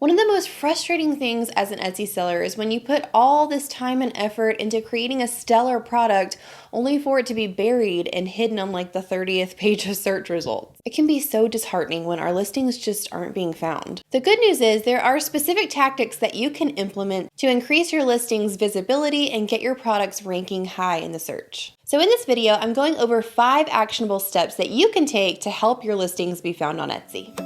One of the most frustrating things as an Etsy seller is when you put all this time and effort into creating a stellar product only for it to be buried and hidden on like the 30th page of search results. It can be so disheartening when our listings just aren't being found. The good news is there are specific tactics that you can implement to increase your listing's visibility and get your products ranking high in the search. So in this video, I'm going over 5 actionable steps that you can take to help your listings be found on Etsy.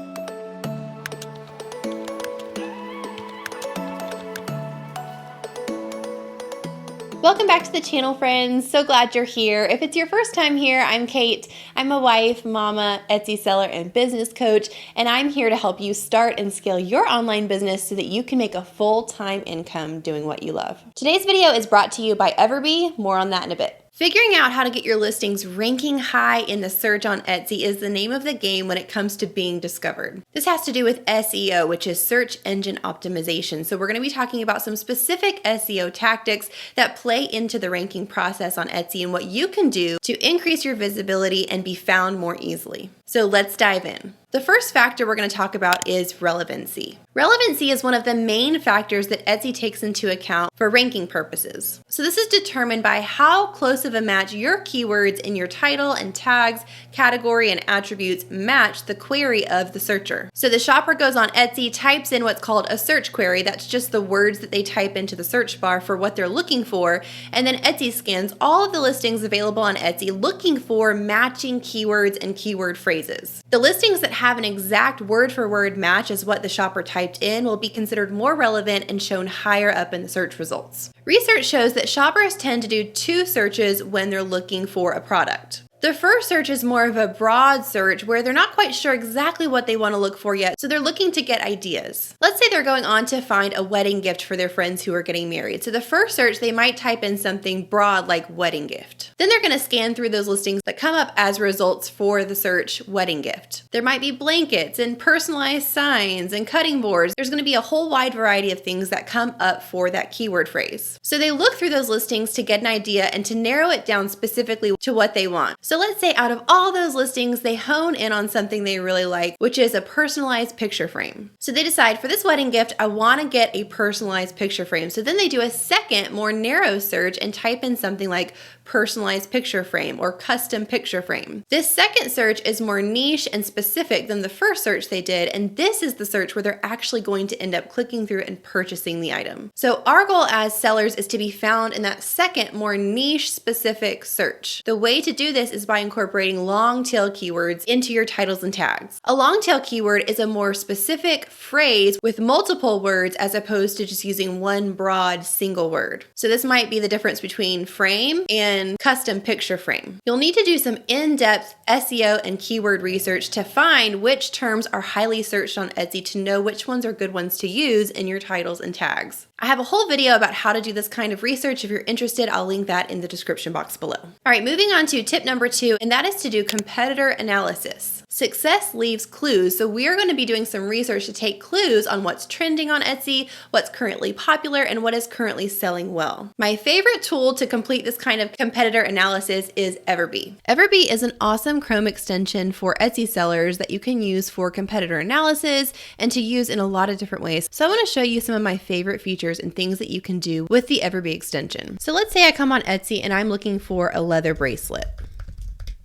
Welcome back to the channel, friends. So glad you're here. If it's your first time here, I'm Kate. I'm a wife, mama, Etsy seller, and business coach, and I'm here to help you start and scale your online business so that you can make a full-time income doing what you love. Today's video is brought to you by Everbee. More on that in a bit. Figuring out how to get your listings ranking high in the search on Etsy is the name of the game when it comes to being discovered. This has to do with SEO, which is search engine optimization. So we're going to be talking about some specific SEO tactics that play into the ranking process on Etsy and what you can do to increase your visibility and be found more easily. So let's dive in. The first factor we're going to talk about is relevancy. Relevancy is one of the main factors that Etsy takes into account for ranking purposes. So this is determined by how close of a match your keywords in your title and tags, category, and attributes match the query of the searcher. So the shopper goes on Etsy, types in what's called a search query. That's just the words that they type into the search bar for what they're looking for. And then Etsy scans all of the listings available on Etsy looking for matching keywords and keyword phrases. The listings that have an exact word-for-word match as what the shopper typed in will be considered more relevant and shown higher up in the search results. Research shows that shoppers tend to do 2 searches when they're looking for a product. The first search is more of a broad search where they're not quite sure exactly what they want to look for yet, so they're looking to get ideas. Let's say they're going on to find a wedding gift for their friends who are getting married. So the first search, they might type in something broad like wedding gift. Then they're going to scan through those listings that come up as results for the search wedding gift. There might be blankets and personalized signs and cutting boards. There's going to be a whole wide variety of things that come up for that keyword phrase. So they look through those listings to get an idea and to narrow it down specifically to what they want. So let's say out of all those listings, they hone in on something they really like, which is a personalized picture frame. So they decide for this wedding gift, I want to get a personalized picture frame. So then they do a second, more narrow search and type in something like personalized picture frame or custom picture frame. This second search is more niche and specific than the first search they did, and this is the search where they're actually going to end up clicking through and purchasing the item. So our goal as sellers is to be found in that second, more niche specific search. The way to do this is by incorporating long tail keywords into your titles and tags. A long tail keyword is a more specific phrase with multiple words as opposed to just using one broad single word. So this might be the difference between frame and custom picture frame. You'll need to do some in-depth SEO and keyword research to find which terms are highly searched on Etsy to know which ones are good ones to use in your titles and tags. I have a whole video about how to do this kind of research. If you're interested, I'll link that in the description box below. All right, moving on to tip number 2, and that is to do competitor analysis. Success leaves clues, so we are going to be doing some research to take clues on what's trending on Etsy, what's currently popular, and what is currently selling well. My favorite tool to complete this kind of competitor analysis is Everbee. Everbee is an awesome Chrome extension for Etsy sellers that you can use for competitor analysis and to use in a lot of different ways. So I want to show you some of my favorite features and things that you can do with the Everbee extension. So let's say I come on Etsy and I'm looking for a leather bracelet.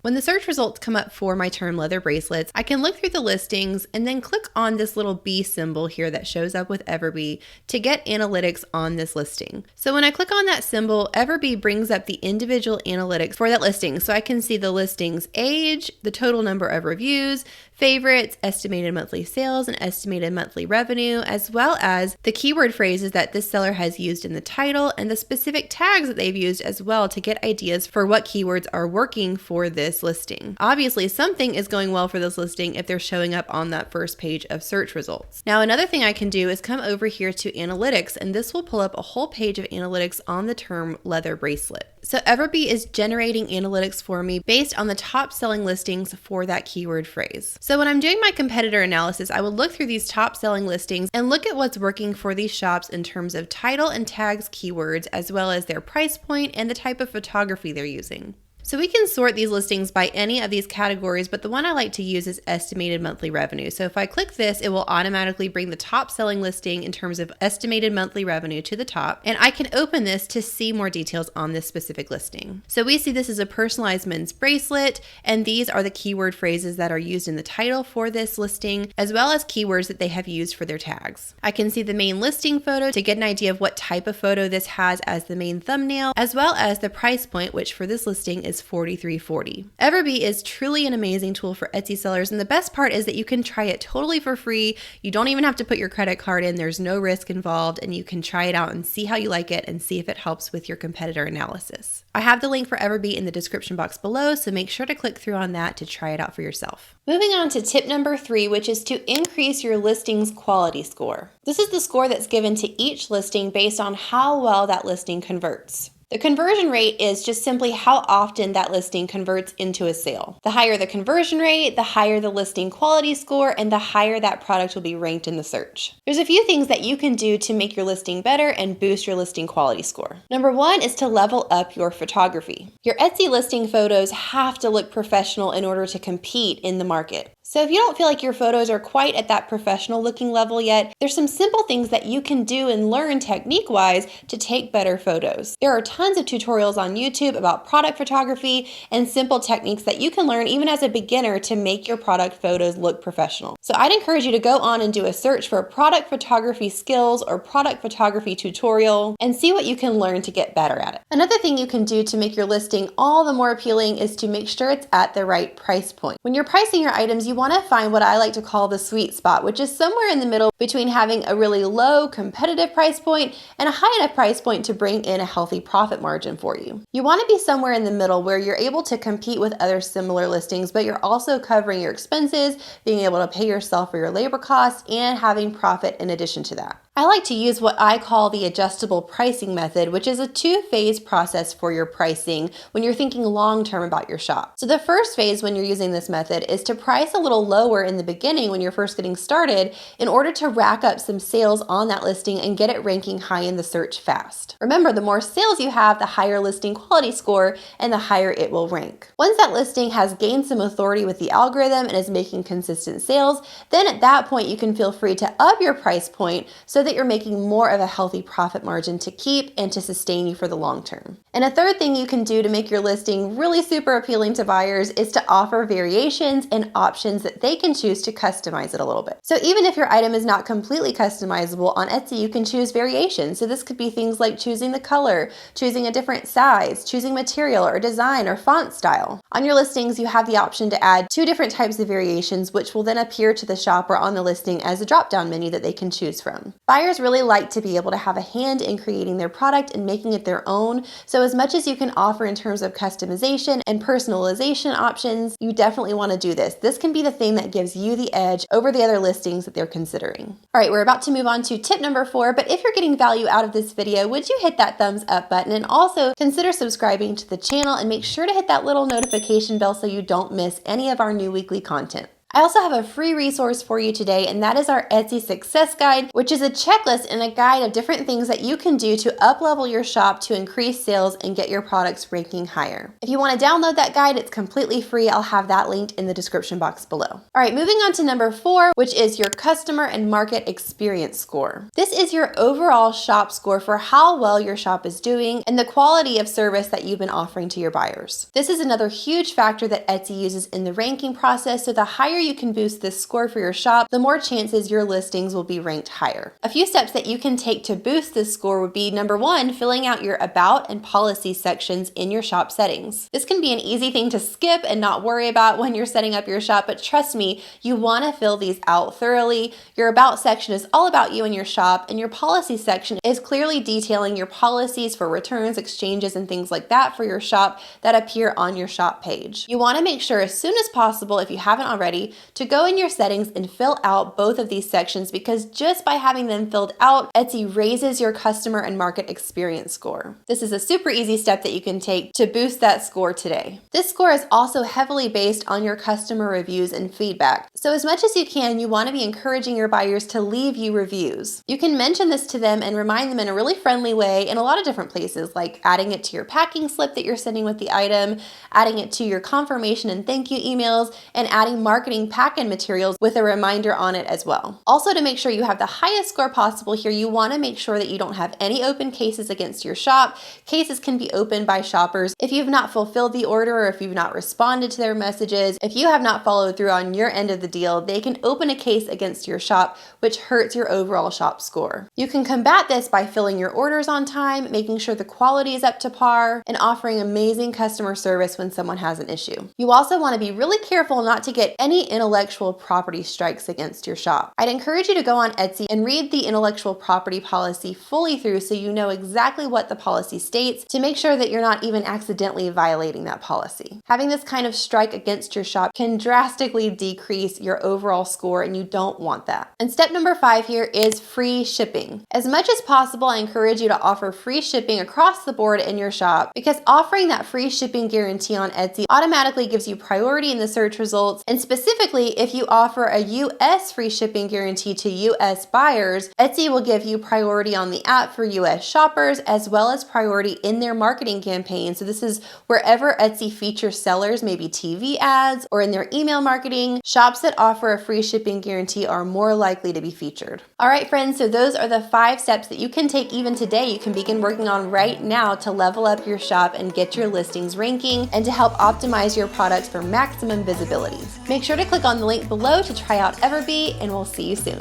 When the search results come up for my term leather bracelets, I can look through the listings and then click on this little B symbol here that shows up with Everbee to get analytics on this listing. So when I click on that symbol, Everbee brings up the individual analytics for that listing. So I can see the listing's age, the total number of reviews, favorites, estimated monthly sales, and estimated monthly revenue, as well as the keyword phrases that this seller has used in the title and the specific tags that they've used as well to get ideas for what keywords are working for this listing. Obviously, something is going well for this listing if they're showing up on that first page of search results. Now, another thing I can do is come over here to analytics, and this will pull up a whole page of analytics on the term leather bracelet. So Everbee is generating analytics for me based on the top selling listings for that keyword phrase. So when I'm doing my competitor analysis, I will look through these top selling listings and look at what's working for these shops in terms of title and tags keywords, as well as their price point and the type of photography they're using. So we can sort these listings by any of these categories, but the one I like to use is estimated monthly revenue. So if I click this, it will automatically bring the top selling listing in terms of estimated monthly revenue to the top, and I can open this to see more details on this specific listing. So we see this is a personalized men's bracelet, and these are the keyword phrases that are used in the title for this listing, as well as keywords that they have used for their tags. I can see the main listing photo to get an idea of what type of photo this has as the main thumbnail, as well as the price point, which for this listing is $43.40. Everbee is truly an amazing tool for Etsy sellers, and the best part is that you can try it totally for free. You don't even have to put your credit card in. There's no risk involved, and you can try it out and see how you like it and see if it helps with your competitor analysis. I have the link for Everbee in the description box below, so make sure to click through on that to try it out for yourself. Moving on to tip number 3, which is to increase your listing's quality score. This is the score that's given to each listing based on how well that listing converts. The conversion rate is just simply how often that listing converts into a sale. The higher the conversion rate, the higher the listing quality score, and the higher that product will be ranked in the search. There's a few things that you can do to make your listing better and boost your listing quality score. Number 1 is to level up your photography. Your Etsy listing photos have to look professional in order to compete in the market. So if you don't feel like your photos are quite at that professional looking level yet, there's some simple things that you can do and learn technique-wise to take better photos. There are tons of tutorials on YouTube about product photography and simple techniques that you can learn even as a beginner to make your product photos look professional. So I'd encourage you to go on and do a search for product photography skills or product photography tutorial and see what you can learn to get better at it. Another thing you can do to make your listing all the more appealing is to make sure it's at the right price point. When you're pricing your items, you want to find what I like to call the sweet spot, which is somewhere in the middle between having a really low competitive price point and a high enough price point to bring in a healthy profit margin for you. You want to be somewhere in the middle where you're able to compete with other similar listings, but you're also covering your expenses, being able to pay yourself for your labor costs, and having profit in addition to that. I like to use what I call the adjustable pricing method, which is a 2-phase process for your pricing when you're thinking long-term about your shop. So the first phase when you're using this method is to price a little lower in the beginning when you're first getting started in order to rack up some sales on that listing and get it ranking high in the search fast. Remember, the more sales you have, the higher listing quality score and the higher it will rank. Once that listing has gained some authority with the algorithm and is making consistent sales, then at that point you can feel free to up your price point so that you're making more of a healthy profit margin to keep and to sustain you for the long term. And a third thing you can do to make your listing really super appealing to buyers is to offer variations and options that they can choose to customize it a little bit. So even if your item is not completely customizable on Etsy, you can choose variations. So this could be things like choosing the color, choosing a different size, choosing material or design or font style. On your listings, you have the option to add 2 different types of variations, which will then appear to the shopper on the listing as a drop-down menu that they can choose from. Buyers really like to be able to have a hand in creating their product and making it their own. So as much as you can offer in terms of customization and personalization options, you definitely want to do this. This can be the thing that gives you the edge over the other listings that they're considering. All right, we're about to move on to tip number 4, but if you're getting value out of this video, would you hit that thumbs up button and also consider subscribing to the channel and make sure to hit that little notification bell so you don't miss any of our new weekly content. I also have a free resource for you today, and that is our Etsy Success Guide, which is a checklist and a guide of different things that you can do to up-level your shop to increase sales and get your products ranking higher. If you want to download that guide, it's completely free. I'll have that linked in the description box below. All right, moving on to number 4, which is your customer and market experience score. This is your overall shop score for how well your shop is doing and the quality of service that you've been offering to your buyers. This is another huge factor that Etsy uses in the ranking process, so the higher you can boost this score for your shop, the more chances your listings will be ranked higher. A few steps that you can take to boost this score would be number 1, filling out your about and policy sections in your shop settings. This can be an easy thing to skip and not worry about when you're setting up your shop, but trust me, you want to fill these out thoroughly. Your about section is all about you and your shop, and your policy section is clearly detailing your policies for returns, exchanges, and things like that for your shop that appear on your shop page. You want to make sure as soon as possible, if you haven't already, free to go in your settings and fill out both of these sections, because just by having them filled out, Etsy raises your customer and market experience score. This is a super easy step that you can take to boost that score today. This score is also heavily based on your customer reviews and feedback. So as much as you can, you want to be encouraging your buyers to leave you reviews. You can mention this to them and remind them in a really friendly way in a lot of different places, like adding it to your packing slip that you're sending with the item, adding it to your confirmation and thank you emails, and adding marketing pack-in materials with a reminder on it as well. Also, to make sure you have the highest score possible here, you want to make sure that you don't have any open cases against your shop. Cases can be opened by shoppers if you've not fulfilled the order or if you've not responded to their messages. If you have not followed through on your end of the deal, they can open a case against your shop, which hurts your overall shop score. You can combat this by filling your orders on time, making sure the quality is up to par, and offering amazing customer service when someone has an issue. You also want to be really careful not to get any intellectual property strikes against your shop. I'd encourage you to go on Etsy and read the intellectual property policy fully through so you know exactly what the policy states, to make sure that you're not even accidentally violating that policy. Having this kind of strike against your shop can drastically decrease your overall score, and you don't want that. And step number 5 here is free shipping. As much as possible, I encourage you to offer free shipping across the board in your shop, because offering that free shipping guarantee on Etsy automatically gives you priority in the search results. And specifically, if you offer a US free shipping guarantee to US buyers, Etsy will give you priority on the app for US shoppers, as well as priority in their marketing campaign. So this is wherever Etsy features sellers, maybe TV ads or in their email marketing, shops that offer a free shipping guarantee are more likely to be featured. All right, friends, so those are the 5 steps that you can take even today. You can begin working on right now to level up your shop and get your listings ranking, and to help optimize your products for maximum visibility. Make sure to click on the link below to try out Everbee, and we'll see you soon.